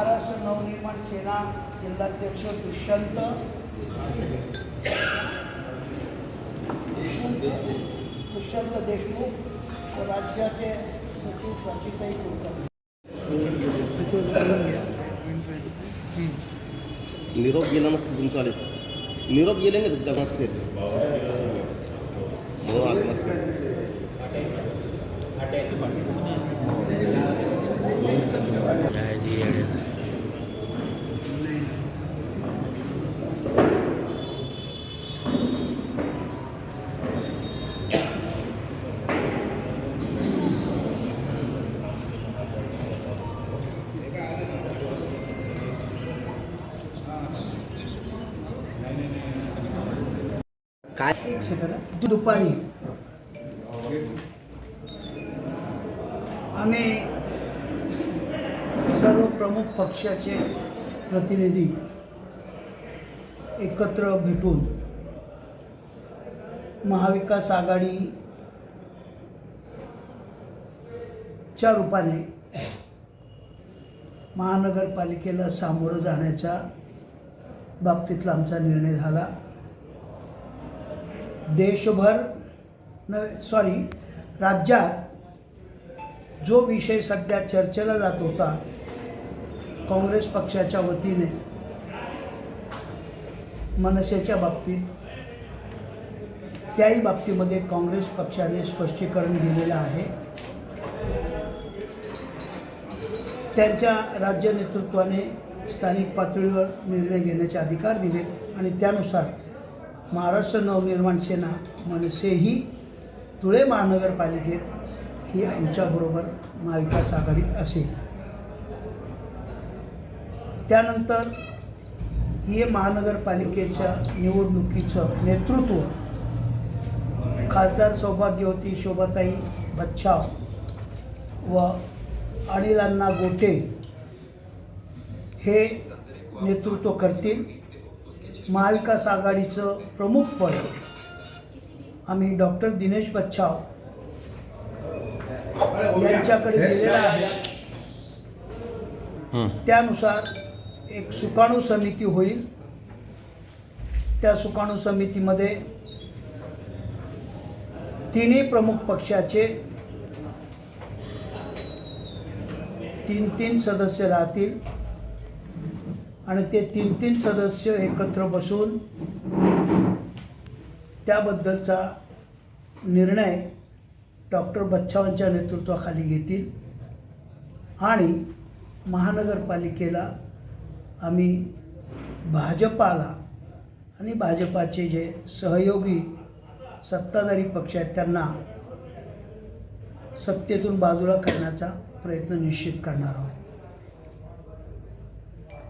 महाराष्ट्र नवनिर्माण सेना जिल्हाध्यक्ष दुष्यंत देशमुख व राज्याचे सचिव प्राचीताई कुलकर्णी। निरोप गेला नसतं तुमचं आले, निरोप गेले नाही तुमच्या नसते काय दुपारी आम्ही सर्व प्रमुख पक्षाचे प्रतिनिधी एकत्र भेटून महाविकास आघाडीच्या रूपाने महानगरपालिकेला सामोरं जाण्याच्या बाबतीतला आमचा निर्णय झाला। राज्यात जो विषय सध्या चर्चेला जात होता काँग्रेस पक्षाच्या वतीने मनसेच्या बाबतीत, त्याही बाबतीमध्ये काँग्रेस पक्षाने स्पष्टीकरण दिलेलं आहे। त्यांच्या राज्य नेतृत्वाने स्थानिक पातळीवर निर्णय घेण्याचे अधिकार दिले आणि त्यानुसार महाराष्ट्र नवनिर्माण सेना मनसेही धुळे महानगरपालिकेत ही आमच्याबरोबर महाविकास आघाडीत असेल। त्यानंतर ही महानगरपालिकेच्या निवडणुकीचं नेतृत्व खासदार सौभाग्यवती शोभाताई बच्छाव व अनिल अण्णा गोटे हे नेतृत्व करतील। महाविकास आघाडीचं प्रमुख पद आम्ही डॉक्टर दिनेश बच्छाव यांच्याकडे दिलेलं आहे। त्यानुसार एक सुकाणू समिती होईल। त्या सुकाणू समितीमध्ये तिन्ही प्रमुख पक्षाचे 3 सदस्य राहतील आणि ते 3 सदस्य एकत्र बसून त्याबद्दलचा निर्णय डॉक्टर बच्छावांच्या नेतृत्वाखाली घेतील आणि महानगरपालिकेला आम्ही भाजपाला आणि भाजपाचे जे सहयोगी सत्ताधारी पक्ष आहेत त्यांना सत्तेतून बाजूला करण्याचा प्रयत्न निश्चित करणार आहोत।